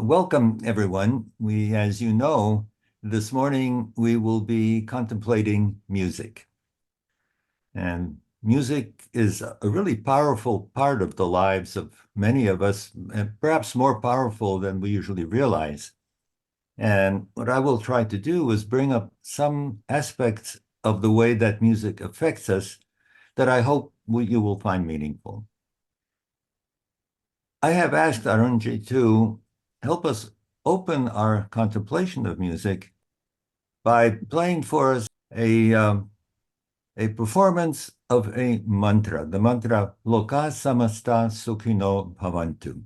Welcome, everyone. As you know, this morning we will be contemplating music. And music is a really powerful part of the lives of many of us, and perhaps more powerful than we usually realize. And what I will try to do is bring up some aspects of the way that music affects us that I hope you will find meaningful. I have asked Arunji to help us open our contemplation of music by playing for us a performance of a mantra, the mantra Loka Samasta Sukhino Bhavantu.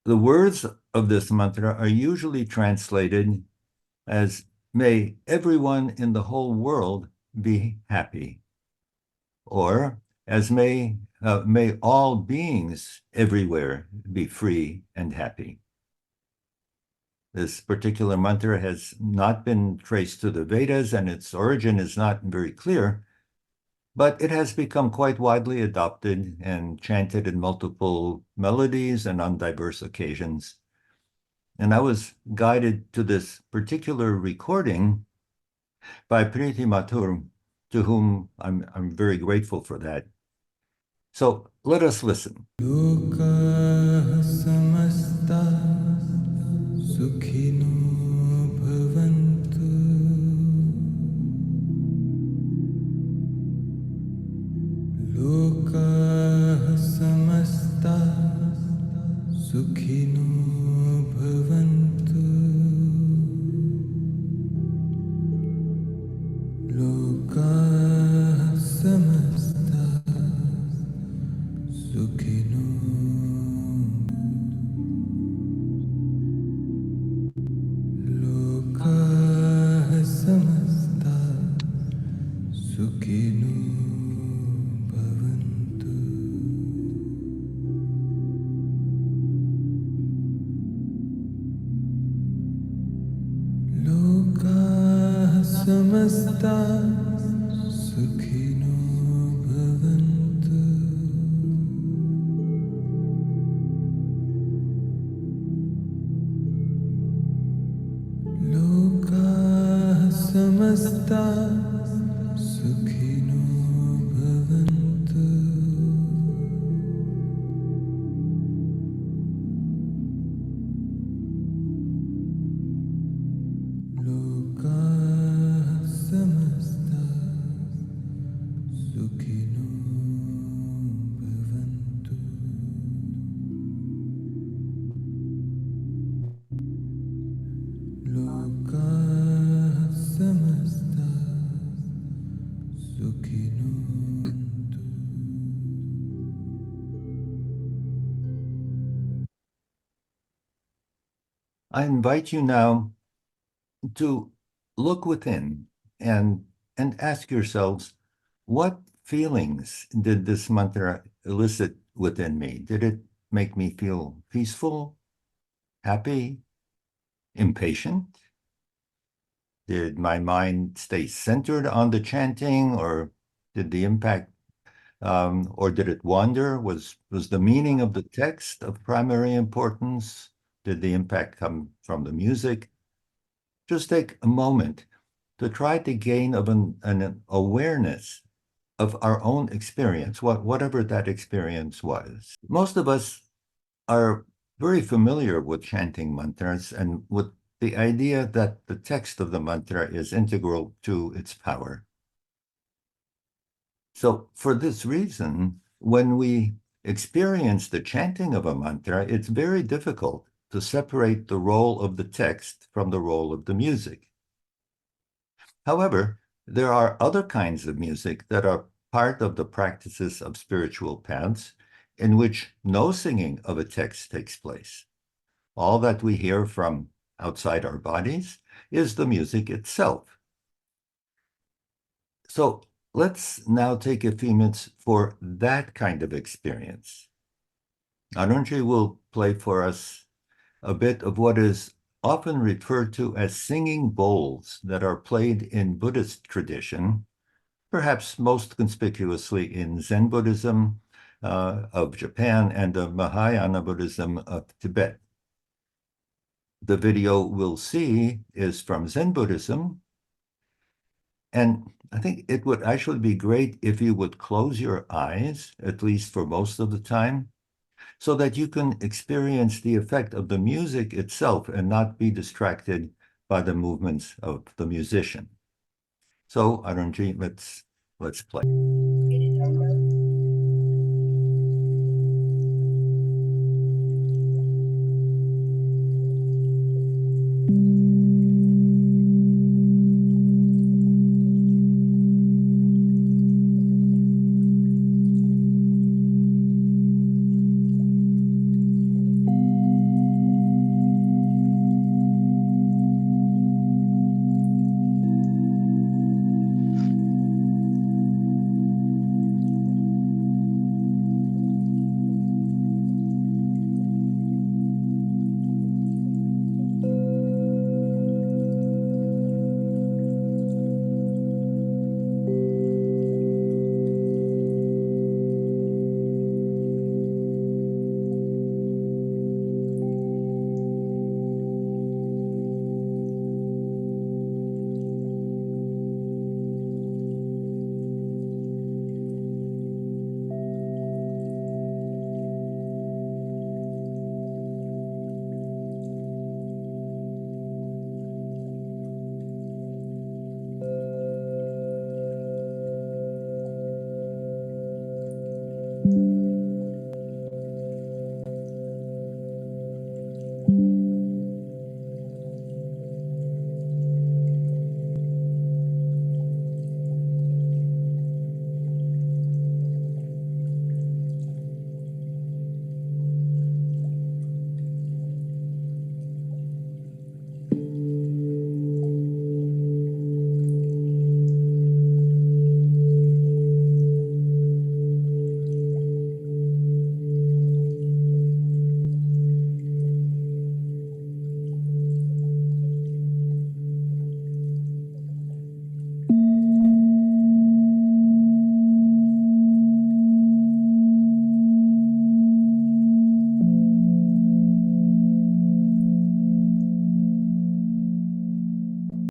The words of this mantra are usually translated as may everyone in the whole world be happy, or as may all beings everywhere be free and happy. This particular mantra has not been traced to the Vedas, and its origin is not very clear, but it has become quite widely adopted and chanted in multiple melodies and on diverse occasions. And I was guided to this particular recording by Priti Mathur, to whom I'm very grateful for that. So let us listen. Loka samasta sukhino bhavantu. Loka samasta sukhino bhavantu. Loka samasta sukhino. Loka samasta sukhino bhavantu. Loka samasta sukhino bhavantu. Loka samasta sukhino bhavantu. Loka samasta sukhino bhavantu. Loka samasta sukhino bhavantu. I invite you now to look within and ask yourselves, what feelings did this mantra elicit within me? Did it make me feel peaceful, happy, impatient? Did my mind stay centered on the chanting, or did the impact, or did it wander? Was the meaning of the text of primary importance? Did the impact come from the music? Just take a moment to try to gain an awareness of our own experience, whatever that experience was. Most of us are very familiar with chanting mantras and with the idea that the text of the mantra is integral to its power. So for this reason, when we experience the chanting of a mantra, it's very difficult to separate the role of the text from the role of the music. However, there are other kinds of music that are part of the practices of spiritual paths in which no singing of a text takes place. All that we hear from outside our bodies is the music itself. So let's now take a few minutes for that kind of experience. Anunji will play for us a bit of what is often referred to as singing bowls that are played in Buddhist tradition, perhaps most conspicuously in Zen Buddhism of Japan and the Mahayana Buddhism of Tibet. The video we'll see is from Zen Buddhism. And I think it would actually be great if you would close your eyes, at least for most of the time, so that you can experience the effect of the music itself and not be distracted by the movements of the musician. So, Arunji, let's play.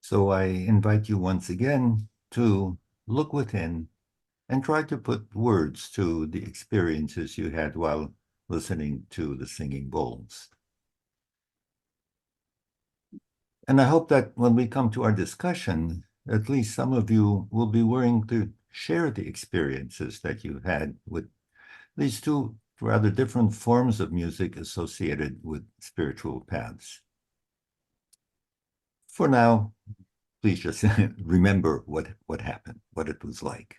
So I invite you once again to look within and try to put words to the experiences you had while listening to the singing bowls. And I hope that when we come to our discussion, at least some of you will be willing to share the experiences that you had with these two rather different forms of music associated with spiritual paths. For now, please just remember what happened, what it was like.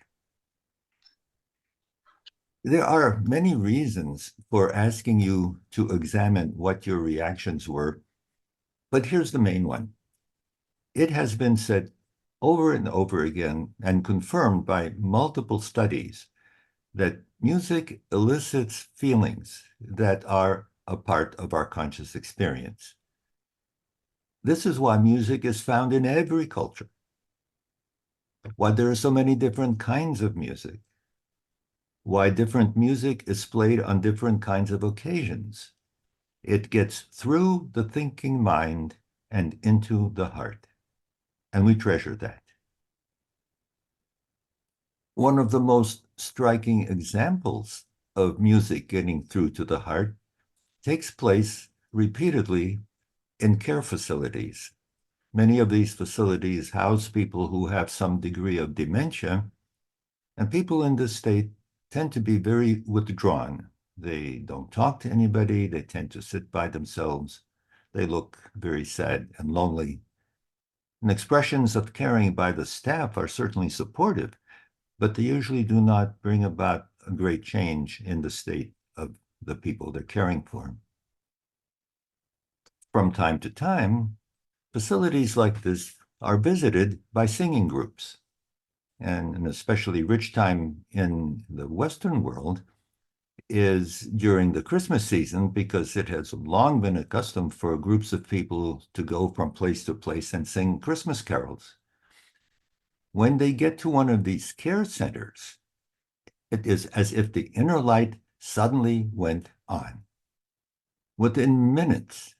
There are many reasons for asking you to examine what your reactions were, but here's the main one. It has been said over and over again and confirmed by multiple studies that music elicits feelings that are a part of our conscious experience. This is why music is found in every culture, why there are so many different kinds of music, why different music is played on different kinds of occasions. It gets through the thinking mind and into the heart, and we treasure that. One of the most striking examples of music getting through to the heart takes place repeatedly in care facilities. Many of these facilities house people who have some degree of dementia, and people in this state tend to be very withdrawn. They don't talk to anybody. They tend to sit by themselves. They look very sad and lonely. And expressions of caring by the staff are certainly supportive, but they usually do not bring about a great change in the state of the people they're caring for. From time to time, facilities like this are visited by singing groups. And an especially rich time in the Western world is during the Christmas season, because it has long been a custom for groups of people to go from place to place and sing Christmas carols. When they get to one of these care centers, it is as if the inner light suddenly went on. Within minutes,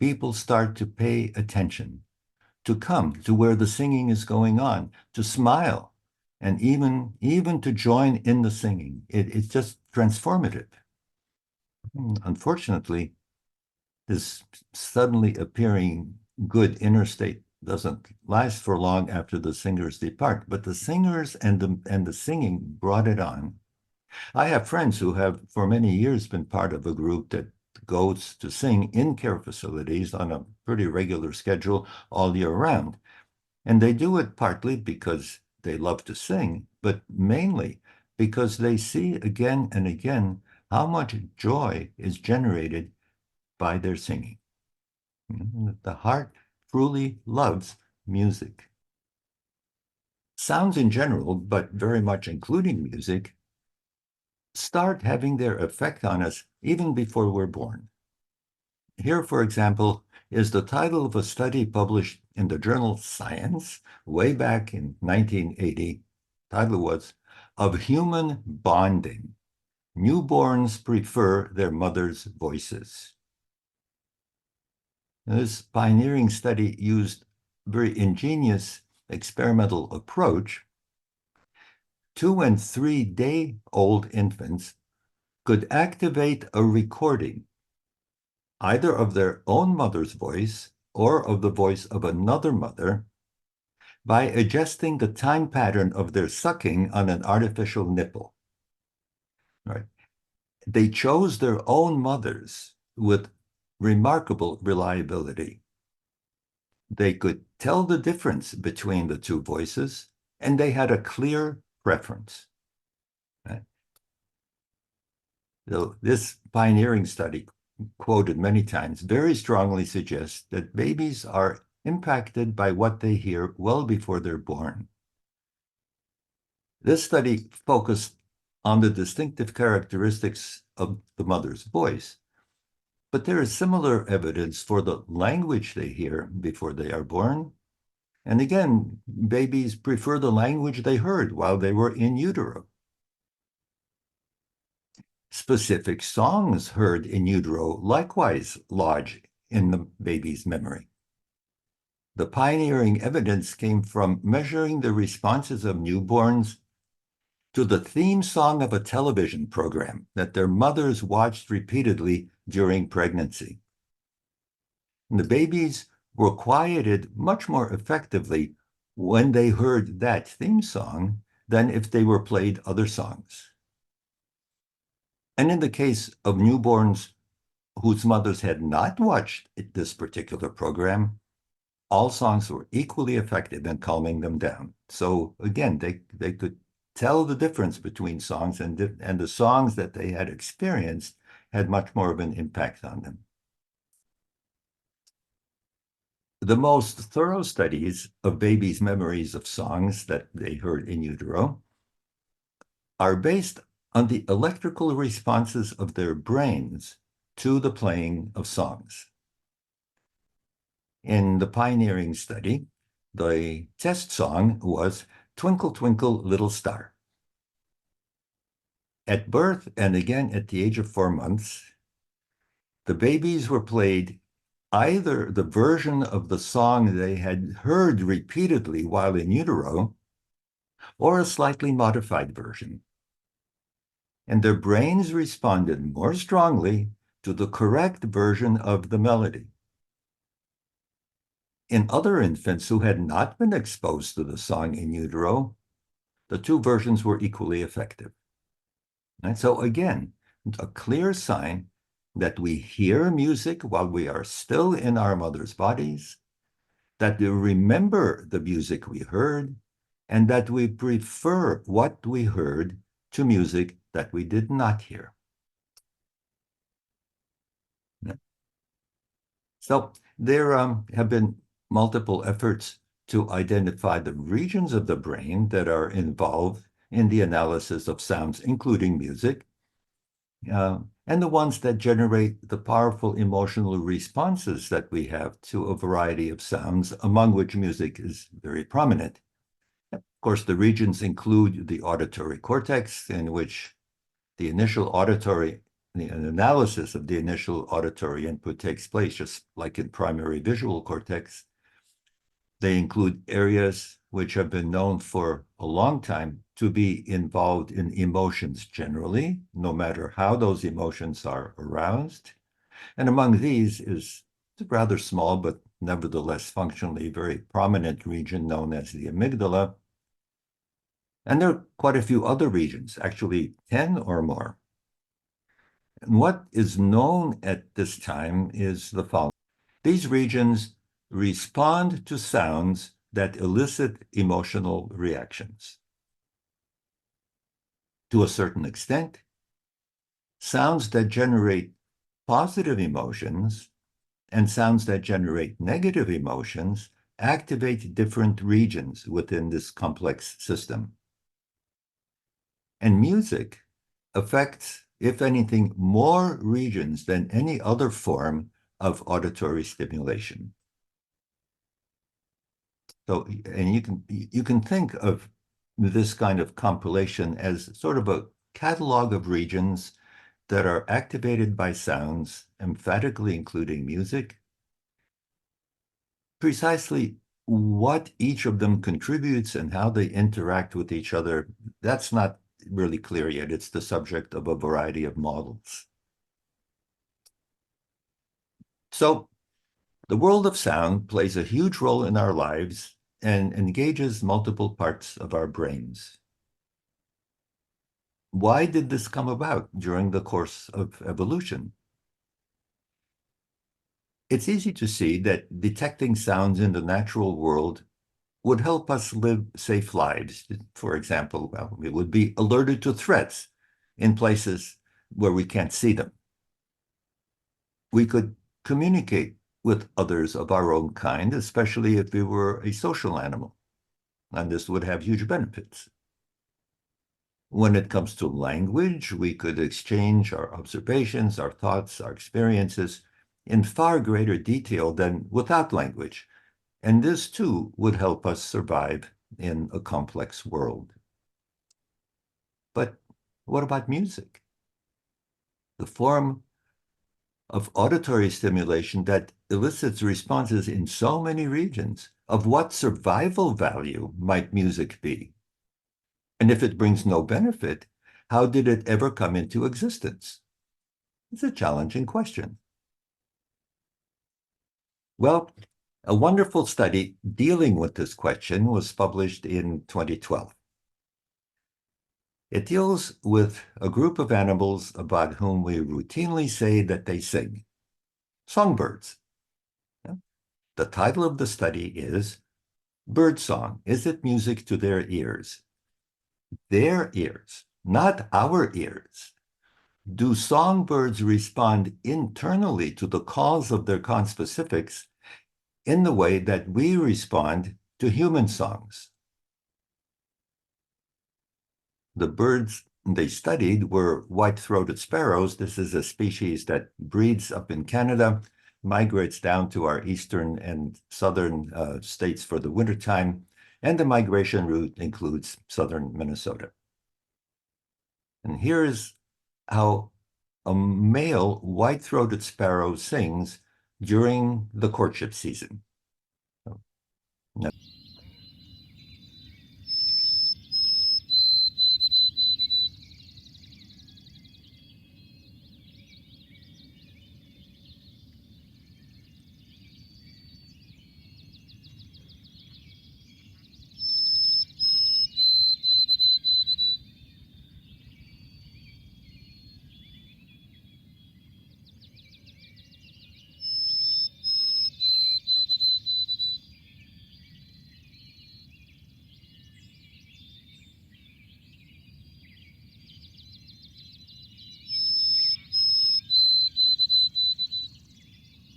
people start to pay attention, to come to where the singing is going on, to smile, and even to join in the singing. It's just transformative. Unfortunately, this suddenly appearing good inner state doesn't last for long after the singers depart, but the singers and the singing brought it on. I have friends who have for many years been part of a group that goes to sing in care facilities on a pretty regular schedule all year round. And they do it partly because they love to sing, but mainly because they see again and again how much joy is generated by their singing. The heart truly loves music. Sounds in general, but very much including music, start having their effect on us even before we're born. Here, for example, is the title of a study published in the journal Science way back in 1980. The title was Of Human Bonding. Newborns Prefer Their Mother's Voices. This pioneering study used a very ingenious experimental approach. 2 and 3-day-old infants could activate a recording either of their own mother's voice or of the voice of another mother by adjusting the time pattern of their sucking on an artificial nipple. Right? They chose their own mothers with remarkable reliability. They could tell the difference between the two voices, and they had a clear preference. Right? So this pioneering study, quoted many times, very strongly suggests that babies are impacted by what they hear well before they're born. This study focused on the distinctive characteristics of the mother's voice, but there is similar evidence for the language they hear before they are born. And again, babies prefer the language they heard while they were in utero. Specific songs heard in utero likewise lodge in the baby's memory. The pioneering evidence came from measuring the responses of newborns to the theme song of a television program that their mothers watched repeatedly during pregnancy. And the babies were quieted much more effectively when they heard that theme song than if they were played other songs. And in the case of newborns whose mothers had not watched this particular program, all songs were equally effective in calming them down. So again, they could tell the difference between songs, and the songs that they had experienced had much more of an impact on them. The most thorough studies of babies' memories of songs that they heard in utero are based on the electrical responses of their brains to the playing of songs. In the pioneering study, the test song was Twinkle, Twinkle, Little Star. At birth and again at the age of 4 months, the babies were played either the version of the song they had heard repeatedly while in utero or a slightly modified version. And their brains responded more strongly to the correct version of the melody. In other infants who had not been exposed to the song in utero, the two versions were equally effective. And so again, a clear sign that we hear music while we are still in our mother's bodies, that we remember the music we heard, and that we prefer what we heard to music that we did not hear. So there have been multiple efforts to identify the regions of the brain that are involved in the analysis of sounds, including music, and the ones that generate the powerful emotional responses that we have to a variety of sounds, among which music is very prominent. Of course, the regions include the auditory cortex, in which the initial auditory an analysis of the initial auditory input takes place, just like in primary visual cortex. They include areas which have been known for a long time to be involved in emotions generally, no matter how those emotions are aroused. And among these is a rather small, but nevertheless functionally very prominent region known as the amygdala. And there are quite a few other regions, actually 10 or more. And what is known at this time is the following. These regions respond to sounds that elicit emotional reactions. To a certain extent, sounds that generate positive emotions and sounds that generate negative emotions activate different regions within this complex system. And music affects, if anything, more regions than any other form of auditory stimulation. So, and you can think of this kind of compilation as sort of a catalog of regions that are activated by sounds, emphatically including music. Precisely what each of them contributes and how they interact with each other, that's not really clear yet. It's the subject of a variety of models. So the world of sound plays a huge role in our lives and engages multiple parts of our brains. Why did this come about during the course of evolution? It's easy to see that detecting sounds in the natural world would help us live safe lives. For example, well, we would be alerted to threats in places where we can't see them. We could communicate with others of our own kind, especially if we were a social animal, and this would have huge benefits. When it comes to language, we could exchange our observations, our thoughts, our experiences in far greater detail than without language. And this too would help us survive in a complex world. But what about music? The form of auditory stimulation that elicits responses in so many regions. Of what survival value might music be? And if it brings no benefit, how did it ever come into existence? It's a challenging question. Well, a wonderful study dealing with this question was published in 2012. It deals with a group of animals about whom we routinely say that they sing, songbirds. The title of the study is Birdsong, Is It Music to Their Ears? Their ears, not our ears. Do songbirds respond internally to the calls of their conspecifics in the way that we respond to human songs? The birds they studied were white-throated sparrows. This is a species that breeds up in Canada, migrates down to our eastern and southern states for the wintertime, and the migration route includes southern Minnesota. And here's how a male white-throated sparrow sings during the courtship season. Now,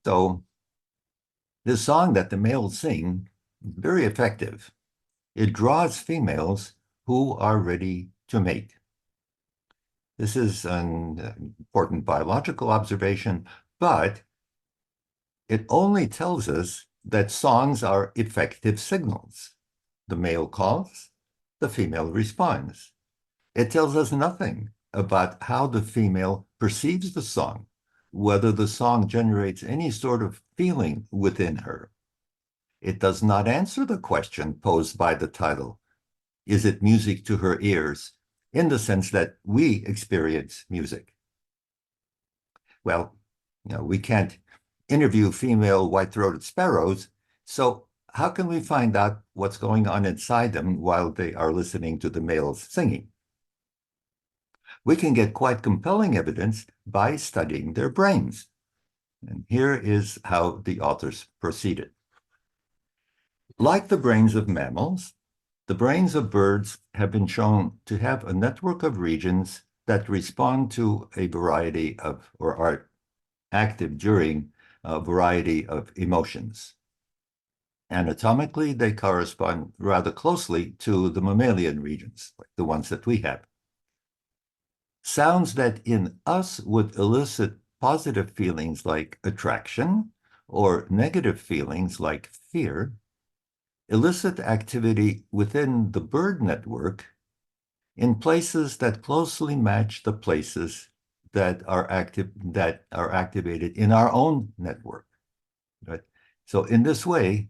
so this song that the males sing is very effective. It draws females who are ready to mate. This is an important biological observation, but it only tells us that songs are effective signals. The male calls, the female responds. It tells us nothing about how the female perceives the song, whether the song generates any sort of feeling within her. It does not answer the question posed by the title, is it music to her ears, in the sense that we experience music. Well, we can't interview female white-throated sparrows, so how can we find out what's going on inside them while they are listening to the males singing? We can get quite compelling evidence by studying their brains. And here is how the authors proceeded. Like the brains of mammals, the brains of birds have been shown to have a network of regions that respond to a variety of, or are active during a variety of emotions. Anatomically, they correspond rather closely to the mammalian regions, like the ones that we have. Sounds that in us would elicit positive feelings like attraction or negative feelings like fear elicit activity within the bird network in places that closely match the places that are activated in our own network. Right? So in this way,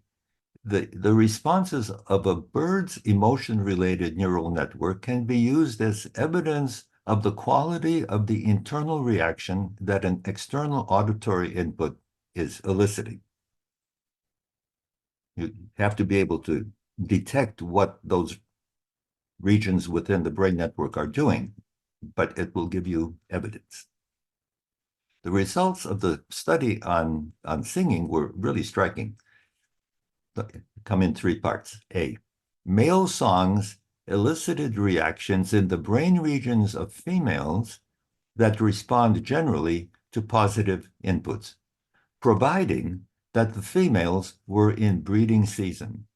the responses of a bird's emotion-related neural network can be used as evidence of the quality of the internal reaction that an external auditory input is eliciting. You have to be able to detect what those regions within the brain network are doing, but it will give you evidence. The results of the study on singing were really striking. Come in three parts. A, male songs elicited reactions in the brain regions of females that respond generally to positive inputs, providing that the females were in breeding season.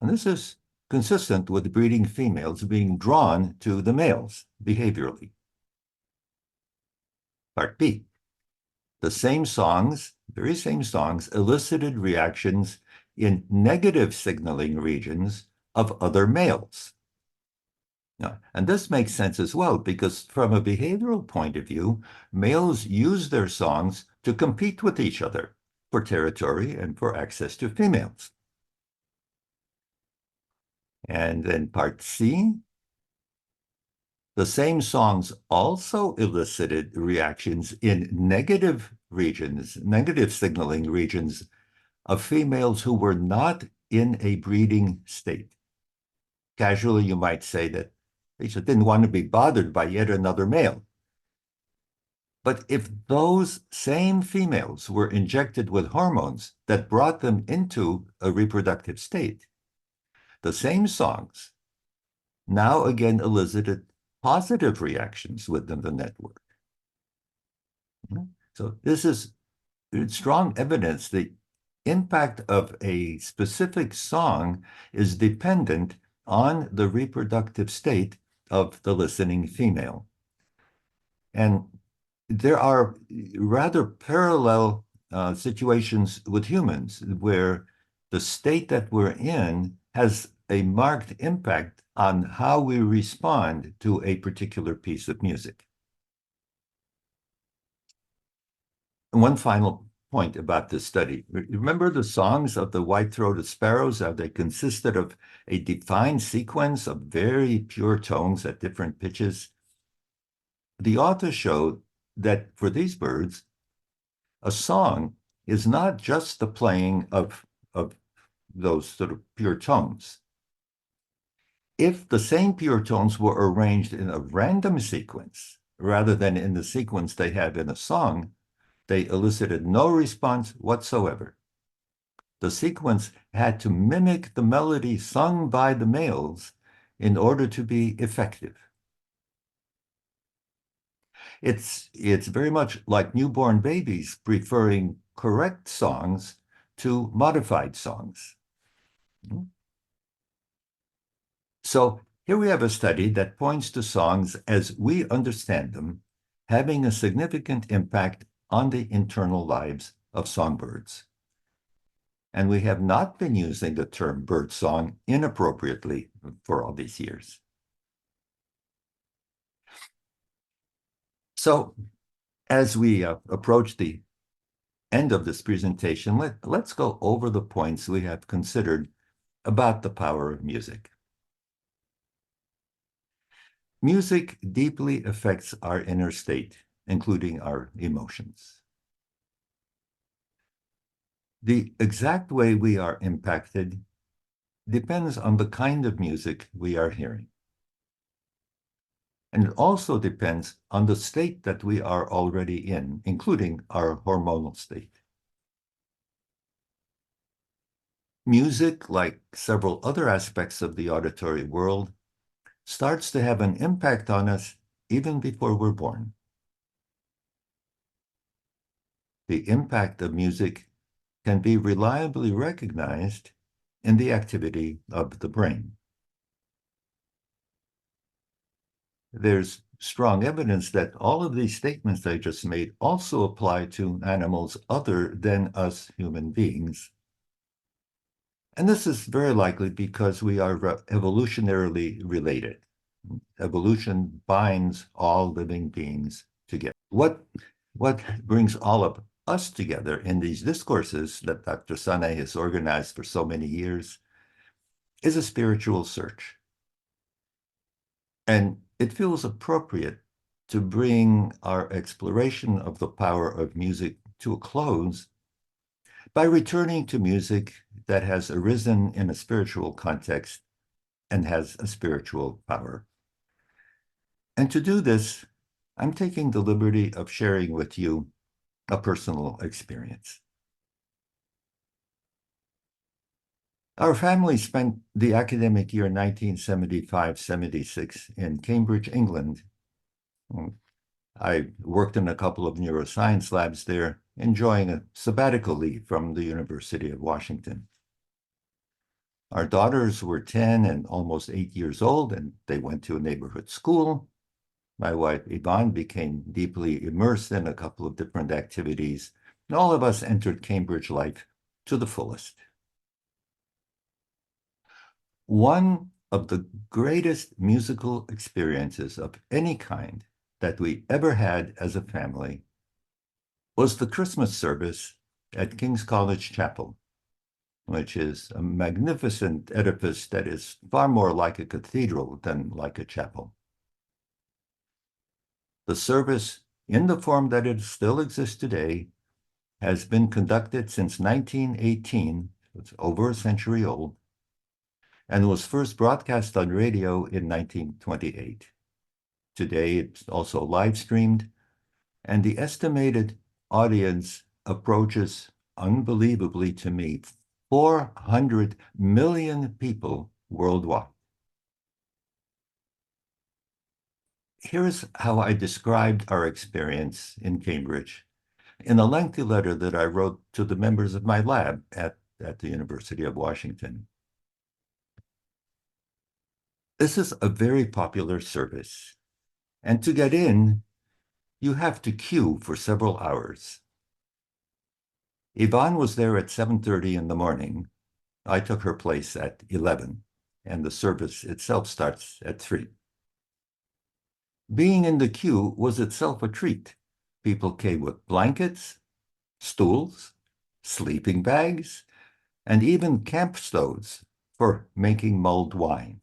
And this is consistent with breeding females being drawn to the males behaviorally. Part B, the same songs, very same songs, elicited reactions in negative signaling regions of other males. Now, and this makes sense as well, because from a behavioral point of view, males use their songs to compete with each other for territory and for access to females. And then part C, the same songs also elicited reactions in negative regions, negative signaling regions of females who were not in a breeding state. Casually, you might say that they just didn't want to be bothered by yet another male. But if those same females were injected with hormones that brought them into a reproductive state, the same songs now again elicited positive reactions within the network. So this is strong evidence the impact of a specific song is dependent on the reproductive state of the listening female. And there are rather parallel situations with humans where the state that we're in has a marked impact on how we respond to a particular piece of music. And one final point about this study. Remember the songs of the white-throated sparrows, how they consisted of a defined sequence of very pure tones at different pitches? The author showed that for these birds, a song is not just the playing of those sort of pure tones. If the same pure tones were arranged in a random sequence, rather than in the sequence they have in a song, they elicited no response whatsoever. The sequence had to mimic the melody sung by the males in order to be effective. It's very much like newborn babies preferring correct songs to modified songs. So here we have a study that points to songs as we understand them having a significant impact on the internal lives of songbirds. And we have not been using the term bird song inappropriately for all these years. So as we approach the end of this presentation, let's go over the points we have considered about the power of music. Music deeply affects our inner state, including our emotions. The exact way we are impacted depends on the kind of music we are hearing. And it also depends on the state that we are already in, including our hormonal state. Music, like several other aspects of the auditory world, starts to have an impact on us even before we're born. The impact of music can be reliably recognized in the activity of the brain. There's strong evidence that all of these statements I just made also apply to animals other than us human beings. And this is very likely because we are evolutionarily related. Evolution binds all living beings together. What brings all of us together in these discourses that Dr. Sane has organized for so many years is a spiritual search. And it feels appropriate to bring our exploration of the power of music to a close by returning to music that has arisen in a spiritual context and has a spiritual power. And to do this, I'm taking the liberty of sharing with you a personal experience. Our family spent the academic year 1975-76 in Cambridge, England. I worked in a couple of neuroscience labs there, enjoying a sabbatical leave from the University of Washington. Our daughters were 10 and almost 8 years old, and they went to a neighborhood school. My wife, Yvonne, became deeply immersed in a couple of different activities, and all of us entered Cambridge life to the fullest. One of the greatest musical experiences of any kind that we ever had as a family was the Christmas service at King's College Chapel, which is a magnificent edifice that is far more like a cathedral than like a chapel. The service, in the form that it still exists today, has been conducted since 1918, it's over a century old, and was first broadcast on radio in 1928. Today, it's also live streamed, and the estimated audience approaches, unbelievably to me, 400 million people worldwide. Here's how I described our experience in Cambridge in a lengthy letter that I wrote to the members of my lab at the University of Washington. This is a very popular service, and to get in, you have to queue for several hours. Yvonne was there at 7:30 in the morning. I took her place at 11, and the service itself starts at 3. Being in the queue was itself a treat. People came with blankets, stools, sleeping bags, and even camp stoves for making mulled wine.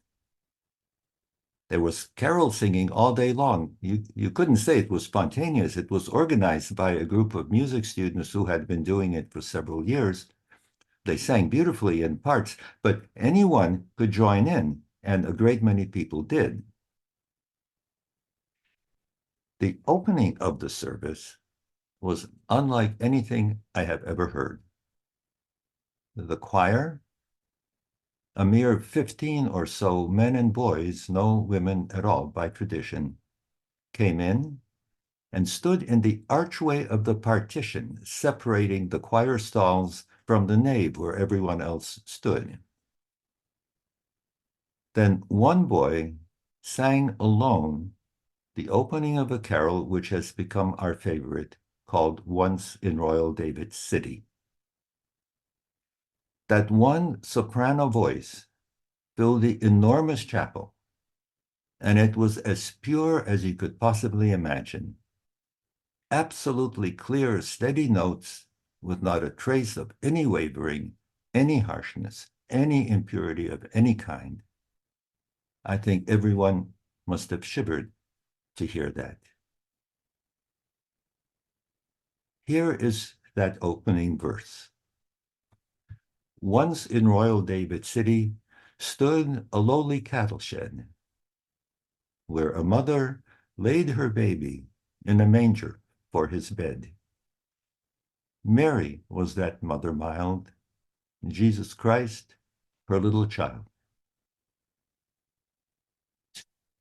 There was carol singing all day long. You couldn't say it was spontaneous. It was organized by a group of music students who had been doing it for several years. They sang beautifully in parts, but anyone could join in, and a great many people did. The opening of the service was unlike anything I have ever heard. The choir, a mere 15 or so men and boys, no women at all by tradition, came in and stood in the archway of the partition separating the choir stalls from the nave where everyone else stood. Then one boy sang alone the opening of a carol which has become our favorite, called Once in Royal David's City. That one soprano voice filled the enormous chapel, and it was as pure as you could possibly imagine. absolutely clear, steady notes with not a trace of any wavering, any harshness, any impurity of any kind. I think everyone must have shivered to hear that. Here is that opening verse. Once in Royal David City stood a lowly cattle shed, where a mother laid her baby in a manger for his bed. Mary was that mother mild, Jesus Christ, her little child.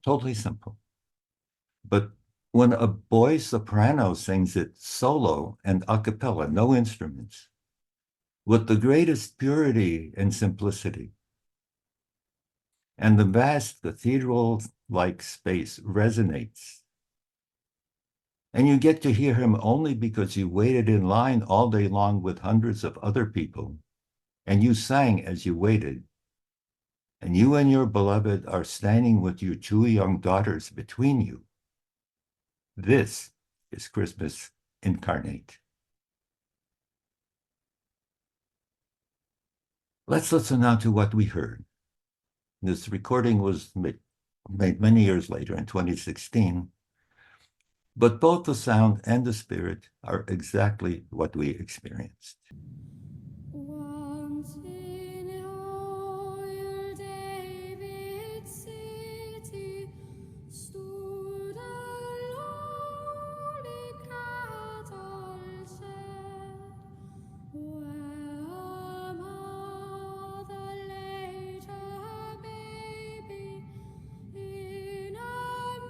Totally simple. But when a boy soprano sings it solo and a cappella, no instruments, with the greatest purity and simplicity, and the vast cathedral-like space resonates, and you get to hear him only because you waited in line all day long with hundreds of other people, and you sang as you waited, and you and your beloved are standing with your two young daughters between you. This is Christmas incarnate. Let's listen now to what we heard. This recording was made many years later in 2016, but both the sound and the spirit are exactly what we experienced. Once in old David City stood a lowly cattle shed, where a mother laid her baby in a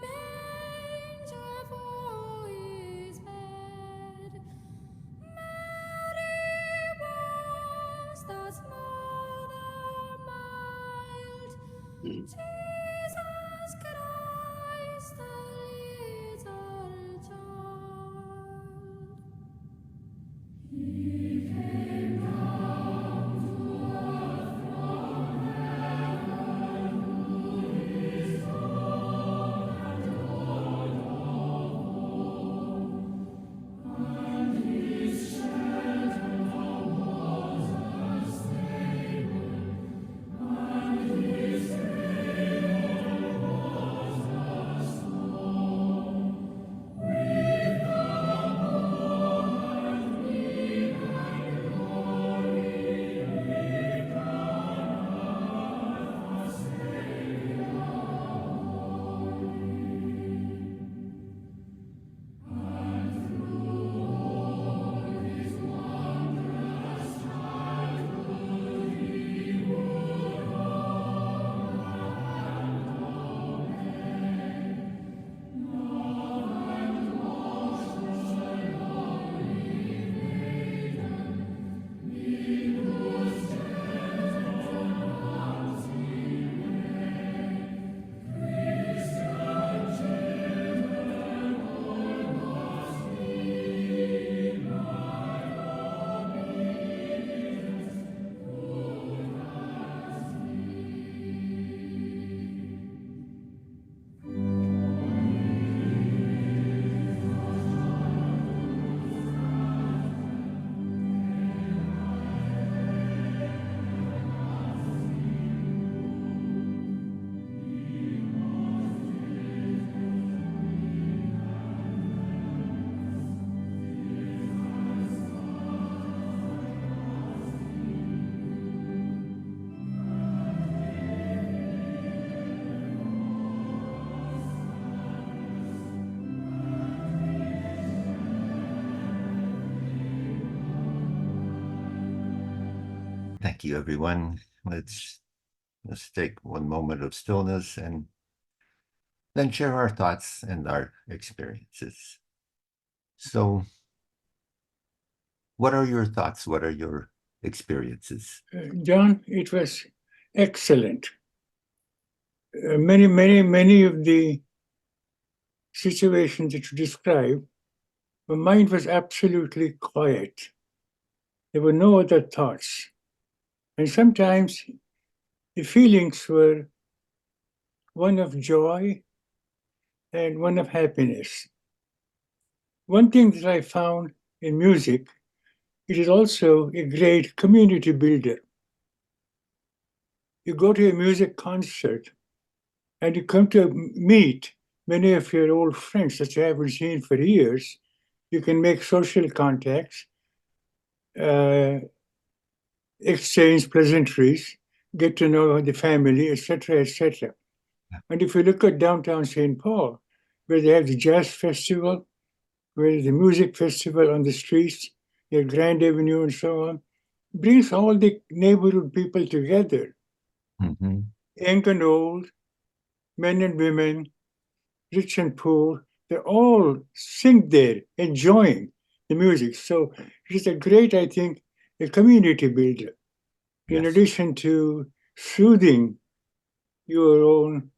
manger for his bed. Mary was that mother mild, Jesus Christ, the little child. He came down to earth from heaven, who is Lord and Lord of all, and his shelter was a stable, and his cradle was a stone. With the poor and meek and glory, with crown earth a Savior holy. And through all his wondrous childhood he would roam and obey. Love and wash the lonely maiden, in whose gentle arms he lay. Christian children all must be, my obedience good as Thank you, everyone. Let's take one moment of stillness and then share our thoughts and our experiences. So, what are your thoughts? What are your experiences? John, it was excellent. Many of the situations that you described, my mind was absolutely quiet. There were no other thoughts. And sometimes the feelings were one of joy and one of happiness. One thing that I found in music, it is also a great community builder. You go to a music concert and you come to meet many of your old friends that you haven't seen for years. You can make social contacts, uh, exchange pleasantries, get to know the family, etc., etc. And if you look at downtown St. Paul, where they have the jazz festival, where the music festival on the streets, the Grand Avenue and so on, brings all the neighborhood people together, Mhm. young and old, men and women, rich and poor. They all sing there, enjoying the music. So it is a great, I think, a community builder. In Yes. addition to soothing your own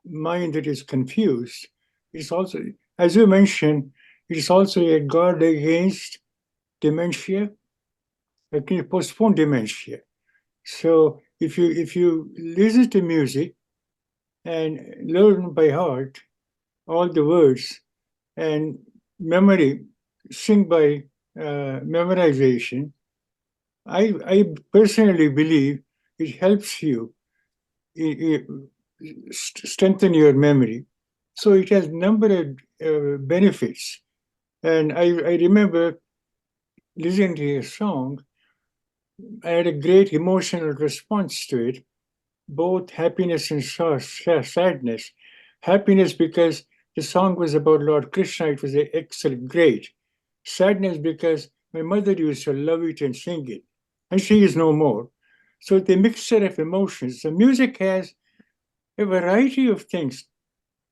mind that is confused, it's also, as you mentioned, it is also a guard against dementia, like postponed dementia. So if you listen to music and learn by heart all the words and memory, sing by memorization, I personally believe it helps you strengthen your memory. So it has number of benefits. And I remember listening to a song. I had a great emotional response to it, both happiness and sadness. Happiness because the song was about Lord Krishna, it was excellent, great. Sadness because my mother used to love it and sing it, and she is no more. So the mixture of emotions. The music has a variety of things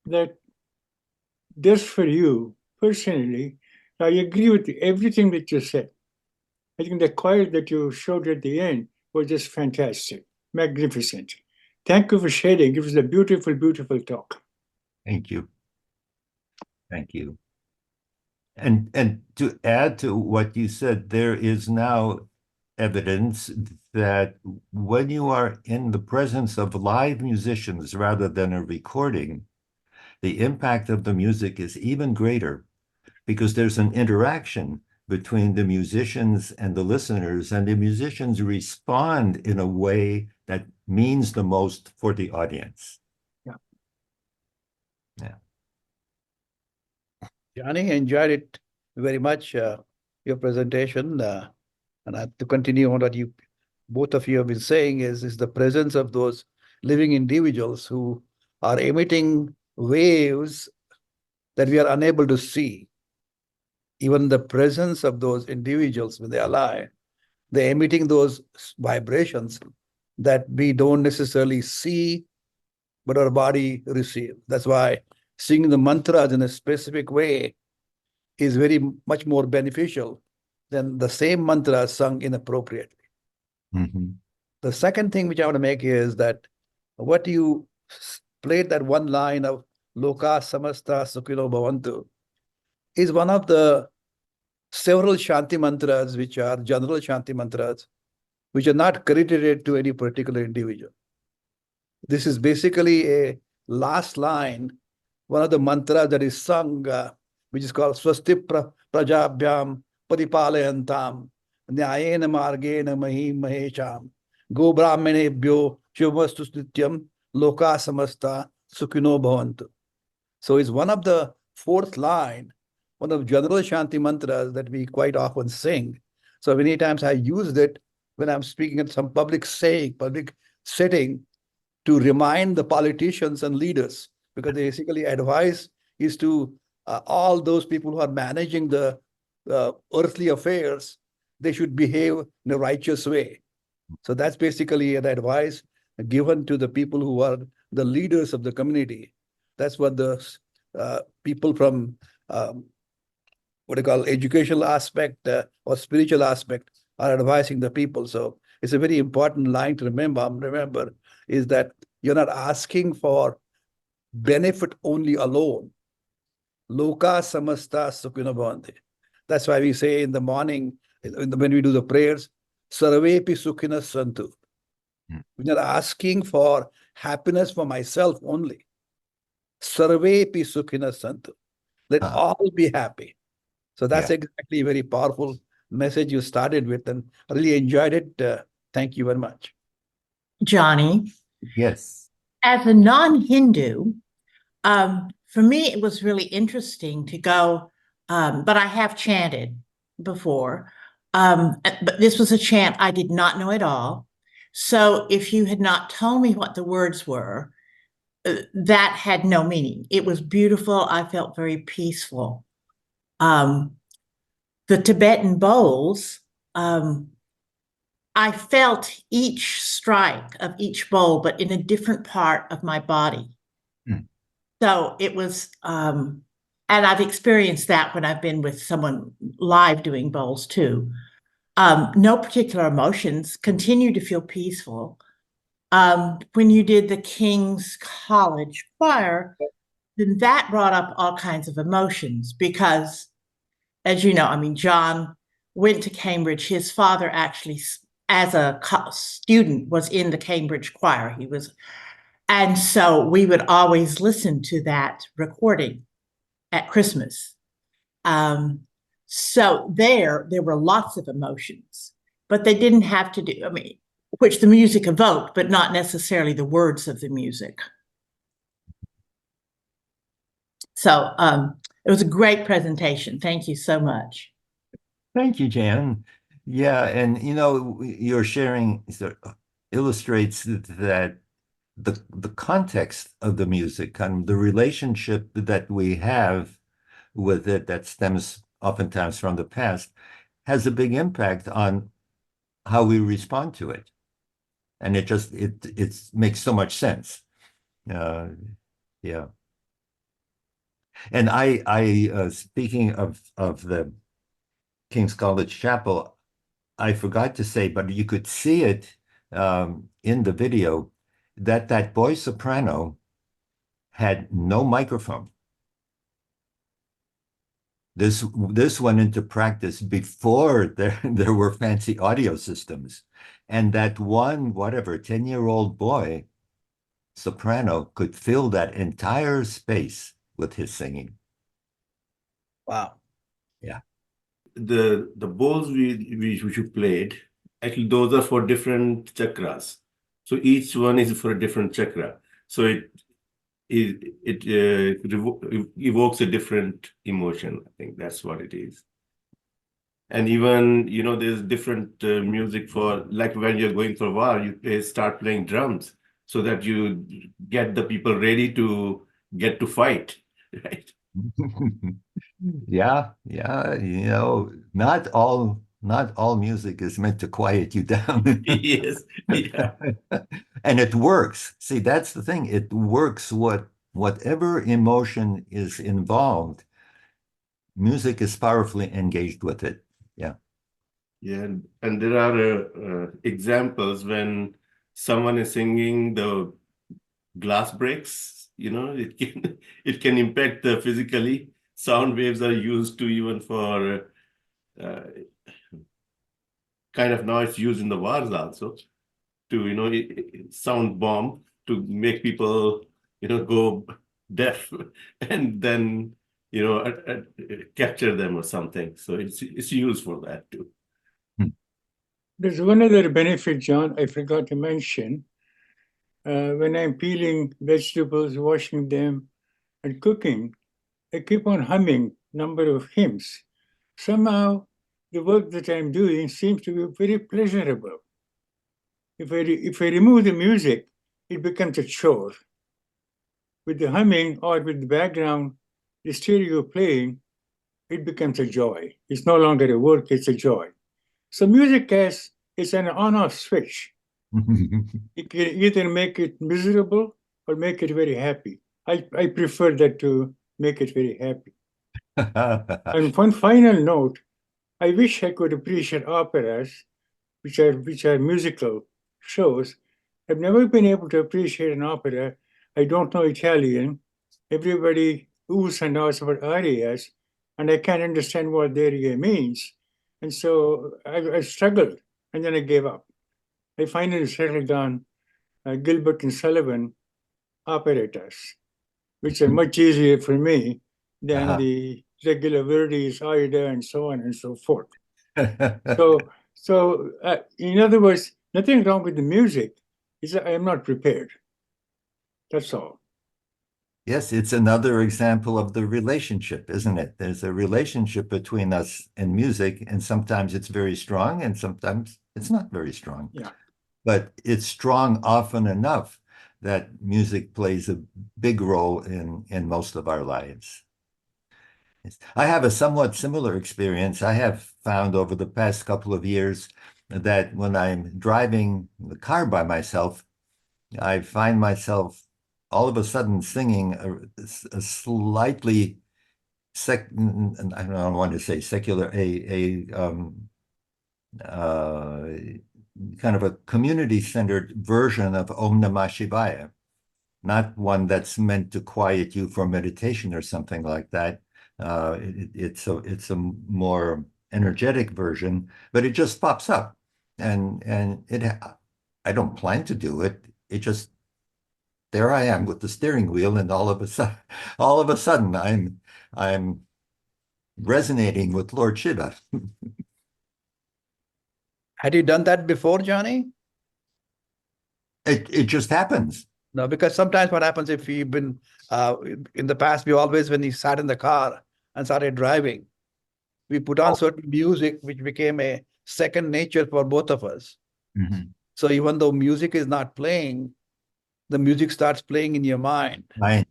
that does for you personally. I agree with everything that you said. I think the choir that you showed at the end was just fantastic, magnificent. Thank you for sharing. It was a beautiful, beautiful talk. Thank you. Thank you. And to add to what you said, there is now evidence that when you are in the presence of live musicians rather than a recording, the impact of the music is even greater because there's an interaction between the musicians and the listeners, and the musicians respond in a way that means the most for the audience. Yeah. Yeah. Johnny, enjoyed it very much, your presentation. To continue on what you both of you have been saying is the presence of those living individuals who are emitting waves that we are unable to see. Even the presence of those individuals when they are alive, they're emitting those vibrations that we don't necessarily see, but our body receive. That's why singing the mantras in a specific way is very much more beneficial than the same mantra sung inappropriately. Mhm. The second thing which I want to make is that what you played, that one line of Loka Samasta Sukhino Bhavantu, is one of the several Shanti mantras, which are general Shanti mantras, which are not credited to any particular individual. This is basically a last line, one of the mantras that is sung, which is called Swasti Prajabhyam Paripalayantam Nyayena Margena Mahim Mahesham Go Brahmanebhyo Shubhastu Nityam Loka Samasta Sukhino Bhavantu. So it's one of the fourth line, one of general Shanti mantras that we quite often sing. So many times I used it when I'm speaking at some public setting to remind the politicians and leaders, because basically advice is to all those people who are managing the earthly affairs. They should behave in a righteous way. So that's basically an advice given to the people who are the leaders of the community. That's what the people from what I call educational aspect or spiritual aspect are advising the people. So it's a very important line to remember. Remember is that you're not asking for benefit only alone. Loka samasta sukhino bhavanti. That's why we say in the morning when we do the prayers, sarvepi sukhina santu. We're not asking for happiness for myself only. Sarvepi sukhina santu. Let Ah, all be happy. So that's yeah. exactly a very powerful message you started with, and I really enjoyed it. Thank you very much. Johnny, Yes. as a non-Hindu, for me, it was really interesting to go, but I have chanted before. But this was a chant I did not know at all. So if you had not told me what the words were, that had no meaning. It was beautiful. I felt very peaceful. The Tibetan bowls, I felt each strike of each bowl, but in a different part of my body. Hmm. So it was, and I've experienced that when I've been with someone live doing bowls too. No particular emotions, continue to feel peaceful. When you did the King's College Choir, then that brought up all kinds of emotions because, as you know, I mean, John went to Cambridge. His father actually, as a student, was in the Cambridge choir. He was, and so we would always listen to that recording at Christmas. So there were lots of emotions, but they didn't have to do, I mean, which the music evoked, but not necessarily the words of the music. So it was a great presentation. Thank you so much. Thank you, Jan. Yeah, and your sharing illustrates that the context of the music and the relationship that we have with it that stems oftentimes from the past has a big impact on how we respond to it. And it makes so much sense. Uh, yeah. And I speaking of the King's College Chapel, I forgot to say, but you could see it in the video that boy soprano had no microphone. This went into practice before there were fancy audio systems. And that one, whatever, 10-year-old boy soprano could fill that entire space with his singing. Wow. Yeah. The bowls which you played, actually those are for different chakras. So each one is for a different chakra. So it evokes a different emotion. I think that's what it is. And even there's different music for, like when you're going for a war, you start playing drums so that you get the people ready to get to fight, right? Yeah, yeah, not all music is meant to quiet you down. Yes, yeah. And it works. See, that's the thing. It works whatever emotion is involved, music is powerfully engaged with it. Yeah. Yeah, and there are examples when someone is singing, the glass breaks, it can impact the physically. Sound waves are used to even for uh, kind of noise used in the wars also to, sound bomb to make people, go deaf and then, capture them or something. So it's used for that too. There's one other benefit, John, I forgot to mention. When I'm peeling vegetables, washing them, and cooking, I keep on humming number of hymns. Somehow, the work that I'm doing seems to be very pleasurable. If I remove the music, it becomes a chore. With the humming or with the background, the stereo playing, it becomes a joy. It's no longer a work, it's a joy. So music is an on-off switch. You can either make it miserable or make it very happy. I prefer that to make it very happy. And one final note, I wish I could appreciate operas, which are musical shows. I've never been able to appreciate an opera. I don't know Italian. Everybody oohs and ahs about arias, and I can't understand what the aria means. And so I struggled, and then I gave up. I finally settled on Gilbert and Sullivan operettas, which are much easier for me than Uh-huh. the regular Verdi's Aida and so on and so forth. So, in other words, nothing wrong with the music. It's I am not prepared. That's all. Yes, it's another example of the relationship, isn't it? There's a relationship between us and music, and sometimes it's very strong, and sometimes it's not very strong. Yeah. But it's strong often enough that music plays a big role in most of our lives. Yes. I have a somewhat similar experience. I have found over the past couple of years that when I'm driving the car by myself, I find myself all of a sudden singing a slightly I don't want to say secular, uh, kind of a community-centered version of Om Namah Shivaya, not one that's meant to quiet you for meditation or something like that. It's a more energetic version, but it just pops up, and I don't plan to do it. It just there I am with the steering wheel, and all of a sudden, I'm resonating with Lord Shiva. Had you done that before, Johnny? It just happens. No, because sometimes what happens if you've been in the past, we always, when you sat in the car and started driving, we put on certain music which became a second nature for both of us. Mhm. So even though music is not playing, the music starts playing in your mind. Right.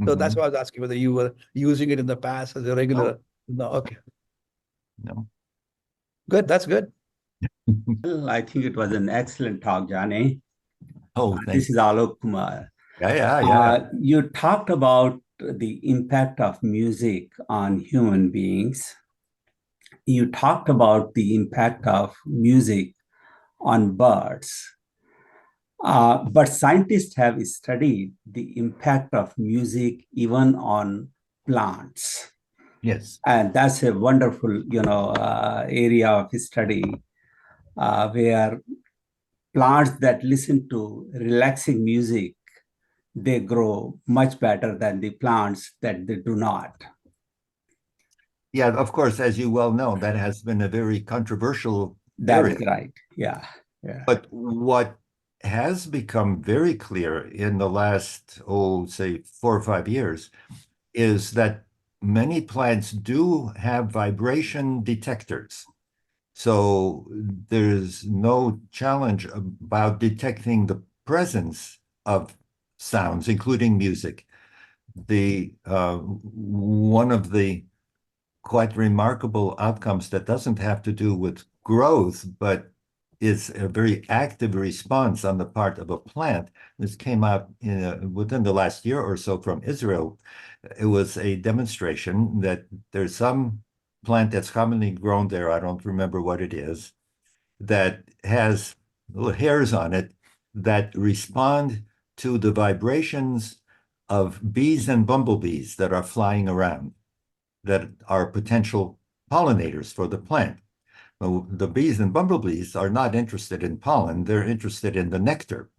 So that's Mhm. why I was asking whether you were using it in the past as a regular. No. No, okay. No. Good. That's good. Well, I think it was an excellent talk, Johnny. Oh, thank This is Alok Kumar. yeah. You talked about the impact of music on human beings. You talked about the impact of music on birds. But scientists have studied the impact of music even on plants. Yes. And that's a wonderful, area of study where plants that listen to relaxing music, they grow much better than the plants that they do not. Yeah, of course, as you well know, that has been a very controversial That area. is right. Yeah. But what has become very clear in the last, say 4 or 5 years, is that many plants do have vibration detectors. So there's no challenge about detecting the presence of sounds, including music. One of the quite remarkable outcomes that doesn't have to do with growth, but is a very active response on the part of a plant. This came out within the last year or so from Israel. It was a demonstration that there's some plant that's commonly grown there, I don't remember what it is, that has little hairs on it that respond to the vibrations of bees and bumblebees that are flying around, that are potential pollinators for the plant. Well, the bees and bumblebees are not interested in pollen, they're interested in the nectar.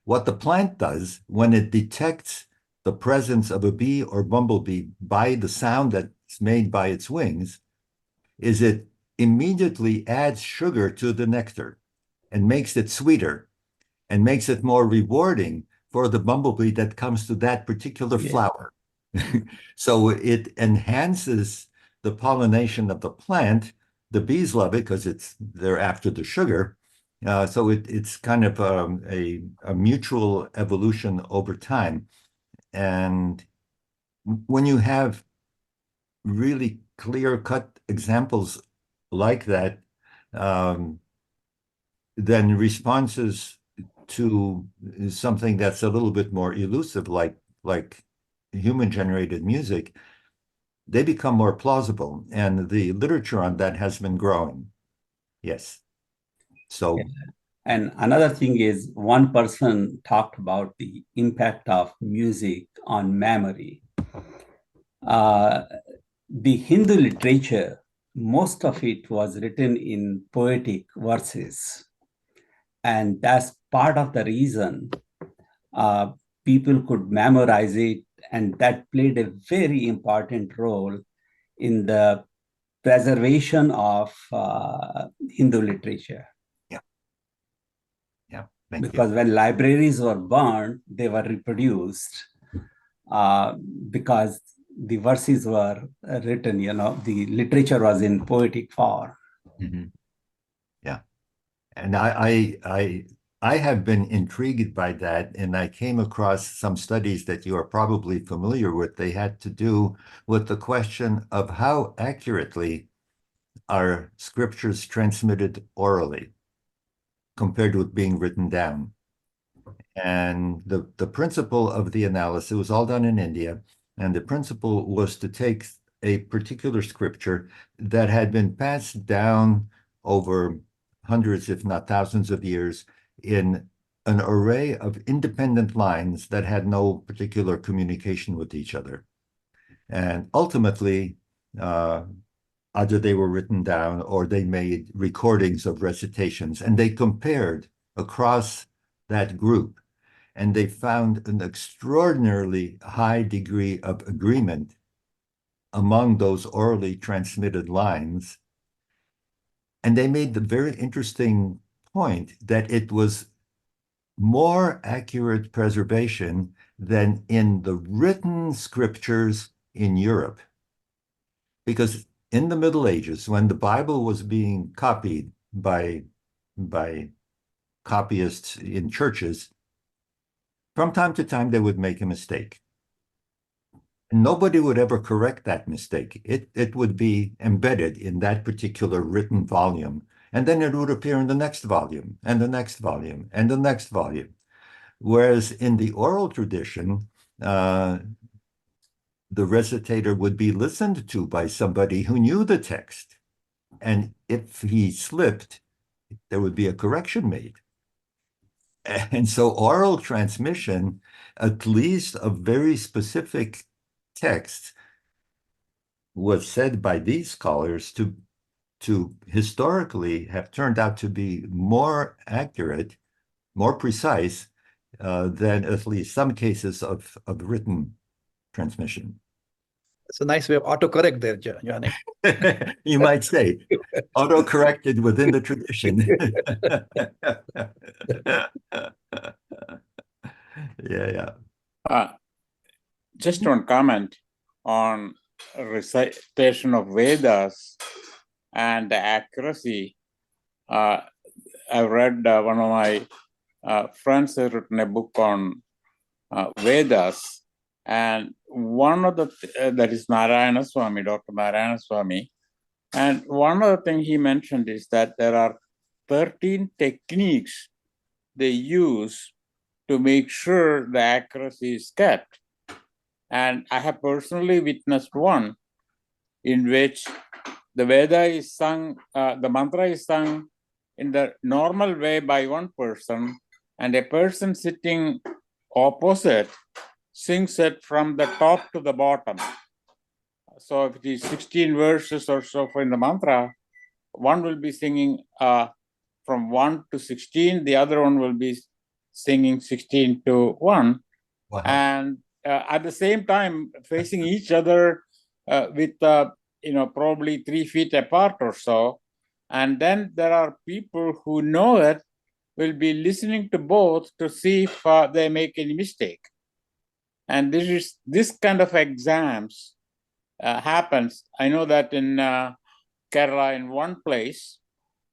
What the plant does when it detects the presence of a bee or bumblebee by the sound that's made by its wings is it immediately adds sugar to the nectar and makes it sweeter and makes it more rewarding for the bumblebee that comes to that particular flower. So it enhances the pollination of the plant. The bees love it because they're after the sugar. So it's kind of a mutual evolution over time. And when you have really clear-cut examples like that, then responses to something that's a little bit more elusive, like human-generated music, they become more plausible, and the literature on that has been growing. Yes. So, And another thing is, one person talked about the impact of music on memory. The Hindu literature, most of it was written in poetic verses. And that's part of the reason people could memorize it and that played a very important role in the preservation of Hindu literature. Yeah, thank you. Because when libraries were burned, they were reproduced because the verses were written, the literature was in poetic form. Mhm. Yeah. And I have been intrigued by that, and I came across some studies that you are probably familiar with. They had to do with the question of how accurately are scriptures transmitted orally compared with being written down. And the principle of the analysis was all done in India, and the principle was to take a particular scripture that had been passed down over hundreds, if not thousands of years in an array of independent lines that had no particular communication with each other. And ultimately, either they were written down or they made recordings of recitations, and they compared across that group, and they found an extraordinarily high degree of agreement among those orally transmitted lines. And they made the very interesting point that it was more accurate preservation than in the written scriptures in Europe. Because in the Middle Ages, when the Bible was being copied by copyists in churches, from time to time they would make a mistake. Nobody would ever correct that mistake. It would be embedded in that particular written volume, and then it would appear in the next volume, and the next volume, and the next volume. Whereas in the oral tradition, the recitator would be listened to by somebody who knew the text. And if he slipped, there would be a correction made. And so oral transmission, at least of very specific texts, was said by these scholars to historically have turned out to be more accurate, more precise than at least some cases of written transmission. It's a nice way of autocorrect there, Johnny. You might say, auto-corrected within the tradition. Yeah. Just one comment on recitation of Vedas and the accuracy. I've read one of my friends has written a book on Vedas, and one of the that is Narayana Swami, Dr. Narayana Swami, and one of the things he mentioned is that there are 13 techniques they use to make sure the accuracy is kept. And I have personally witnessed one in which the Veda is sung, the mantra is sung in the normal way by one person, and a person sitting opposite sings it from the top to the bottom. So if it is 16 verses or so in the mantra, one will be singing from 1 to 16, the other one will be singing 16 to 1. Wow. And at the same time facing each other with probably 3 feet apart or so. And then there are people who know it will be listening to both to see if they make any mistake. And this kind of exams happens. I know that in Kerala, in one place,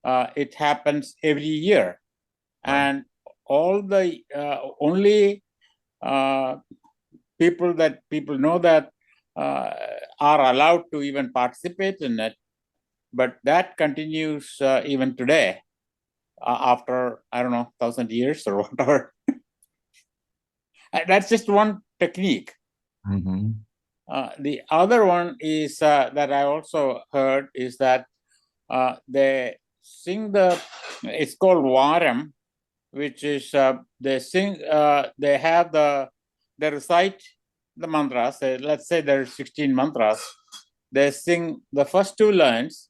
it happens every year. Wow. And all the only people know that are allowed to even participate in it, but that continues even today after, I don't know, 1,000 years or whatever. That's just one technique. Mm-hmm. The other one is that I also heard is that they sing it's called Varam, which is they recite the mantras. Let's say there are 16 mantras. They sing the first 2 lines,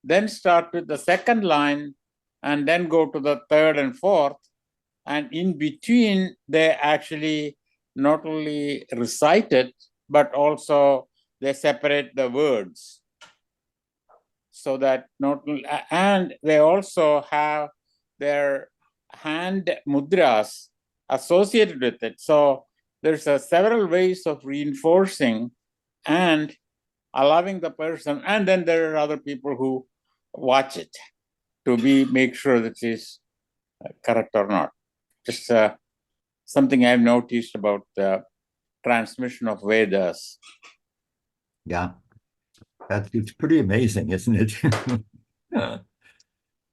then start with the second line, and then go to the third and fourth. And in between, they actually not only recite it, but also they separate the words so that not and they also have their hand mudras associated with it. So there's several ways of reinforcing and allowing the person, and then there are other people who watch it to make sure that it's correct or not. Just something I've noticed about the transmission of Vedas. Yeah, it's pretty amazing, isn't it?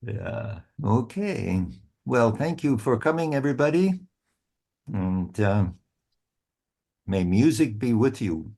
Yeah. Okay. Well, thank you for coming, everybody. And may music be with you.